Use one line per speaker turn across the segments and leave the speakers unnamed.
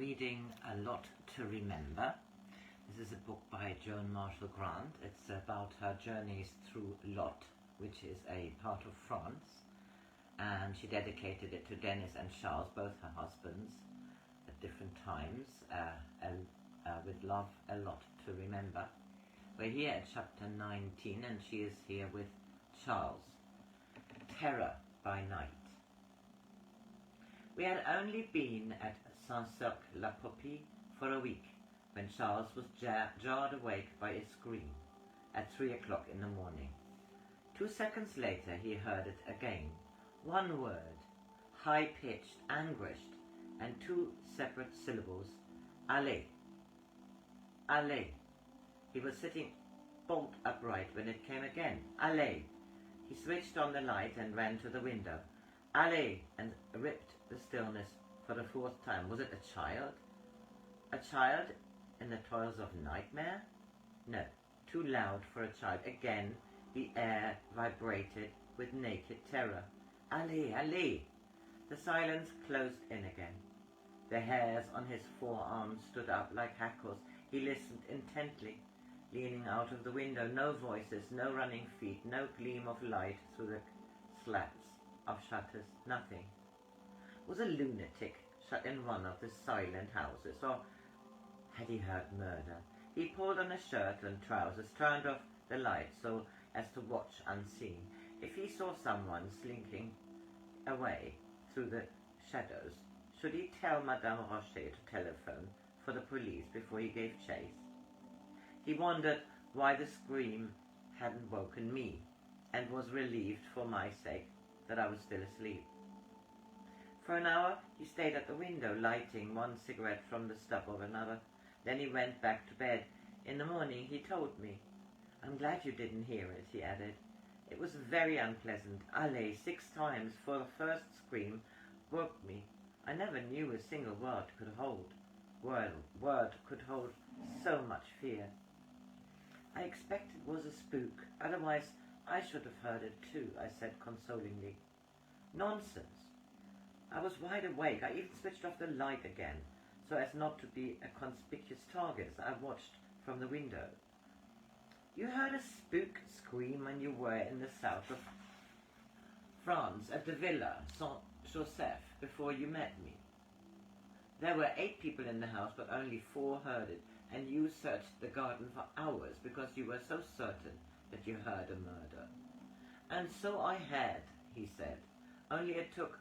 reading A Lot to Remember. This is a book by Joan Marshall Grant. It's about her journeys through Lot, which is a part of France, and she dedicated it to Denys and Charles, both her husbands, at different times, with love, a lot to remember. We're here at chapter 19, and she is here with Charles. Terror by Night. We had only been at Saint-Cercle-la-Popie for a week when Charles was jarred awake by a scream at 3 o'clock in the morning. 2 seconds later he heard it again. One word, high-pitched, anguished, and 2 separate syllables, allez. Allez. He was sitting bolt upright when it came again. Allez. He switched on the light and ran to the window. Allez, and ripped the stillness for the 4th time. Was it a child? A child in the toils of nightmare? No, too loud for a child. Again, the air vibrated with naked terror. Allez, allez! The silence closed in again. The hairs on his forearms stood up like hackles. He listened intently, leaning out of the window. No voices, no running feet, no gleam of light through the slats of shutters, nothing. Was a lunatic shut in one of the silent houses, or had he heard murder? He pulled on his shirt and trousers, turned off the light so as to watch unseen. If he saw someone slinking away through the shadows, should he tell Madame Rocher to telephone for the police before he gave chase? He wondered why the scream hadn't woken me, and was relieved for my sake that I was still asleep. For an hour he stayed at the window, lighting one cigarette from the stub of another. Then he went back to bed. In the morning he told me. I'm glad you didn't hear it, he added. It was very unpleasant. Allez, 6 times, for the first scream woke me. I never knew a single word could hold so much fear. I expect it was a spook, otherwise I should have heard it too, I said consolingly. Nonsense. I was wide awake. I even switched off the light again, so as not to be a conspicuous target as I watched from the window. You heard a spook scream when you were in the south of France at the Villa Saint-Joseph before you met me. There were 8 people in the house, but only 4 heard it, and you searched the garden for hours because you were so certain that you heard a murder. And so I had, he said, only it took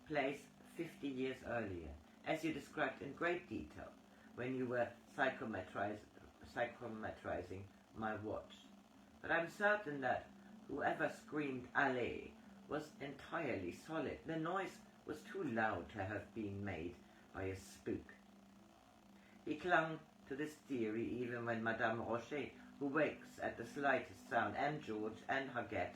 place 50 years earlier, as you described in great detail, when you were psychometrizing my watch. But I'm certain that whoever screamed allez was entirely solid. The noise was too loud to have been made by a spook. He clung to this theory even when Madame Rocher, who wakes at the slightest sound, and George and Haguette,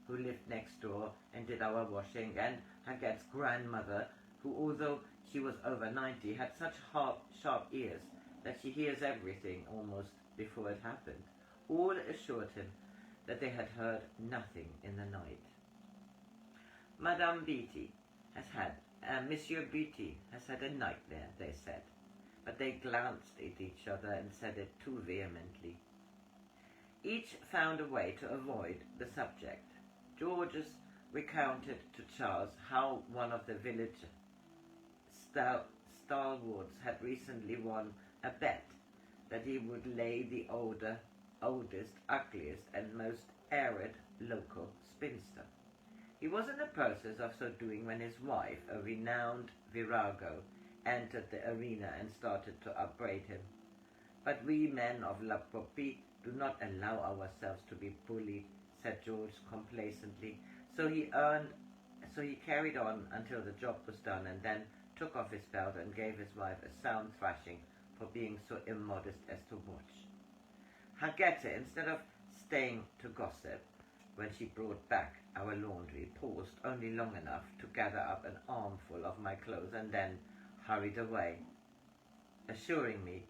who lived next door and did our washing, and Haguette's grandmother, who, although she was over 90, had such sharp ears that she hears everything almost before it happened, all assured him that they had heard nothing in the night. Madame Beatty has had, Monsieur Beatty has had a nightmare, they said, but they glanced at each other and said it too vehemently. Each found a way to avoid the subject. George's recounted to Charles how one of the village stalwarts had recently won a bet that he would lay the oldest, ugliest, and most arid local spinster. He was in the process of so doing when his wife, a renowned virago, entered the arena and started to upbraid him. But we men of La Popie do not allow ourselves to be bullied, said George complacently. So he carried on until the job was done, and then took off his belt and gave his wife a sound thrashing for being so immodest as to watch. Haguette, instead of staying to gossip when she brought back our laundry, paused only long enough to gather up an armful of my clothes and then hurried away, assuring me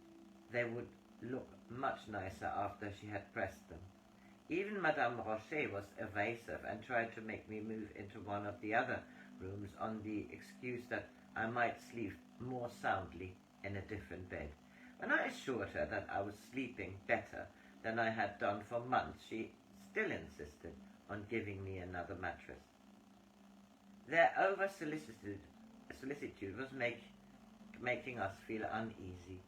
they would look much nicer after she had pressed them. Even Madame Rocher was evasive and tried to make me move into one of the other rooms on the excuse that I might sleep more soundly in a different bed. When I assured her that I was sleeping better than I had done for months, she still insisted on giving me another mattress. Their solicitude was making us feel uneasy.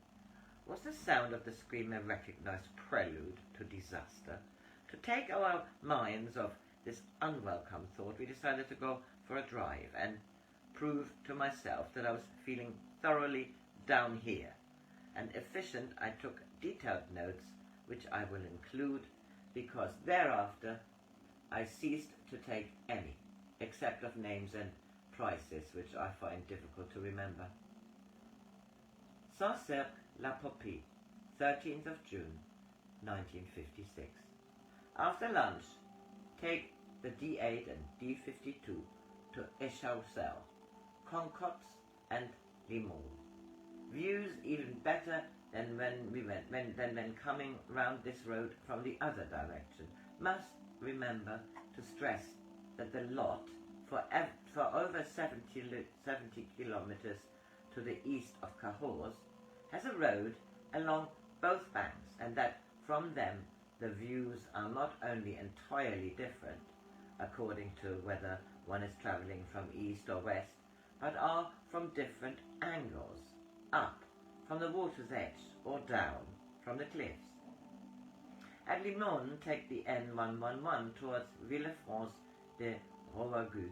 Was the sound of the scream a recognized prelude to disaster? To take our minds off this unwelcome thought, we decided to go for a drive and prove to myself that I was feeling thoroughly down here. And efficient, I took detailed notes, which I will include, because thereafter I ceased to take any, except of names and prices, which I find difficult to remember. Saint-Cercle-la-Popie, 13th of June, 1956. After lunch, take the D8 and D52 to Échaussel, Concots and Limoux. Views even better than when coming round this road from the other direction. Must remember to stress that the lot for over 70 kilometers to the east of Cahors has a road along both banks, and that from them the views are not only entirely different according to whether one is travelling from east or west, but are from different angles, up from the water's edge or down from the cliffs. At Limoux, take the N111 towards Villefranche de Rouergue.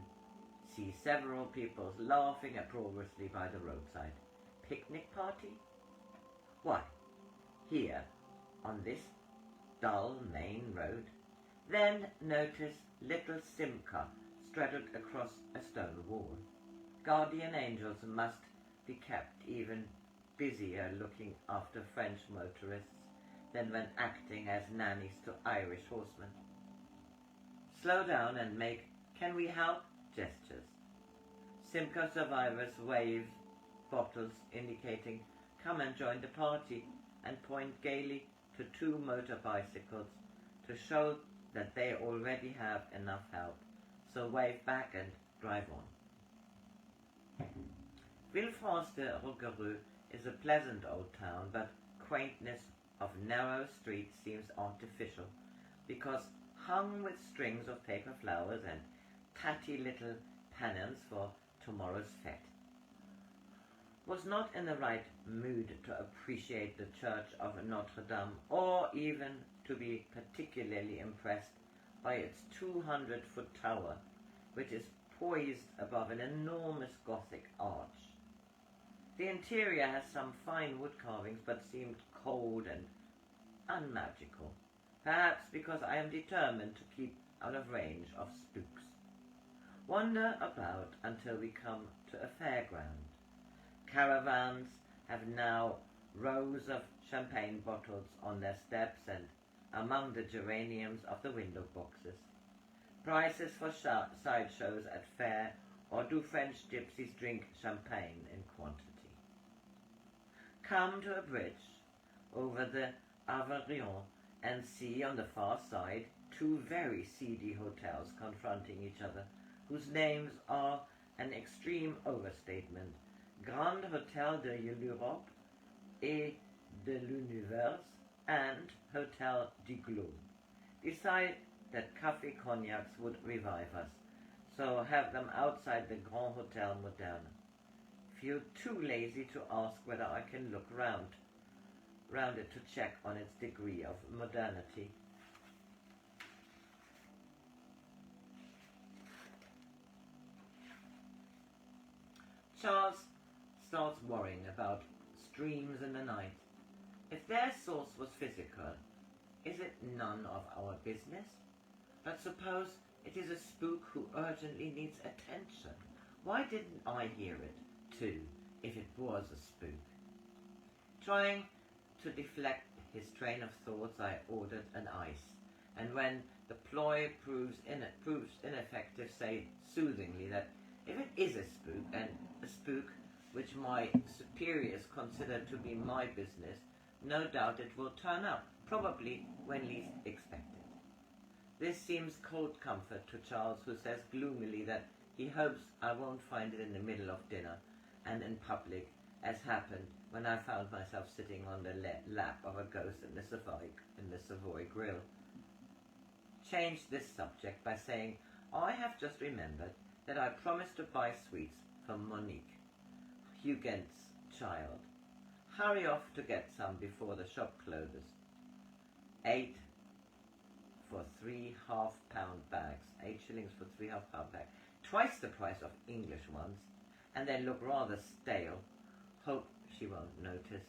See several people laughing uproariously by the roadside. Picnic party? Why, here, on this dull main road. Then notice little Simca straddled across a stone wall. Guardian angels must be kept even busier looking after French motorists than when acting as nannies to Irish horsemen. Slow down and make "can we help" gestures. Simca survivors wave bottles indicating "come and join the party," and point gaily to two motor bicycles to show that they already have enough help, so wave back and drive on. Villefranche de Rouergue is a pleasant old town, but quaintness of narrow streets seems artificial, because hung with strings of paper flowers and tatty little pennons for tomorrow's fete. Was not in the right mood to appreciate the church of Notre Dame, or even to be particularly impressed by its 200-foot tower, which is poised above an enormous Gothic arch. The interior has some fine wood carvings, but seemed cold and unmagical, perhaps because I am determined to keep out of range of spooks. Wander about until we come to a fairground. Caravans have now rows of champagne bottles on their steps and among the geraniums of the window boxes. Prices for sideshows at fair, or do French gypsies drink champagne in quantity? Come to a bridge over the Aveyron and see on the far side two very seedy hotels confronting each other, whose names are an extreme overstatement: Grand Hôtel de l'Europe et de l'Univers and Hôtel du Globe. Decide that Café Cognacs would revive us, so have them outside the Grand Hôtel Moderne. Feel too lazy to ask whether I can look round it to check on its degree of modernity. Charles starts worrying about streams in the night. If their source was physical, is it none of our business? But suppose it is a spook who urgently needs attention. Why didn't I hear it, too, if it was a spook? Trying to deflect his train of thoughts, I ordered an ice, and when the ploy proves ineffective, say soothingly that if it is a spook, and a spook which my superiors consider to be my business, no doubt it will turn up, probably when least expected. This seems cold comfort to Charles, who says gloomily that he hopes I won't find it in the middle of dinner and in public, as happened when I found myself sitting on the lap of a ghost in the Savoy Grill. Change this subject by saying, I have just remembered that I promised to buy sweets for Monique, Huguet's child. Hurry off to get some before the shop closes. 8 for 3 half-pound bags. 8 shillings for 3 half-pound bags. Twice the price of English ones, and they look rather stale. Hope she won't notice.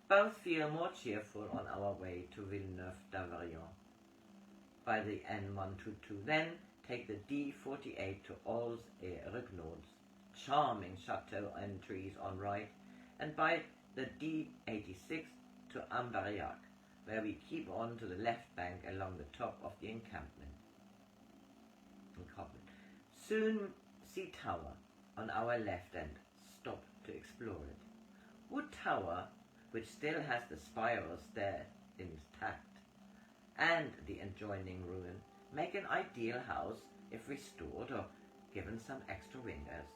Both feel more cheerful on our way to Villeneuve-d'Aveyron by the N122. Then take the D48 to Ols-et-Regnaud's, charming chateau and trees on right, and by the D86 to Ambariac, where we keep on to the left bank along the top of the encampment. Soon see Tower on our left and stop to explore it. Wood Tower, which still has the spirals there intact, and the adjoining ruin, make an ideal house if restored or given some extra windows.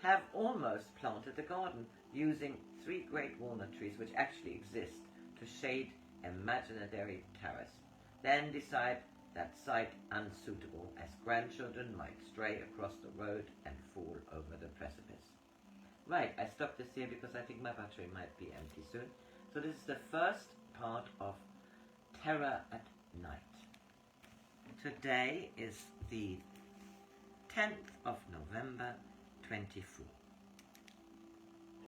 Have almost planted the garden using 3 great walnut trees which actually exist to shade imaginary terrace. Then decide that site unsuitable, as grandchildren might stray across the road and fall over the precipice. Right, I stopped this here because I think my battery might be empty soon. So this is the first part of Terror at Night. Today is the 10th of November 24.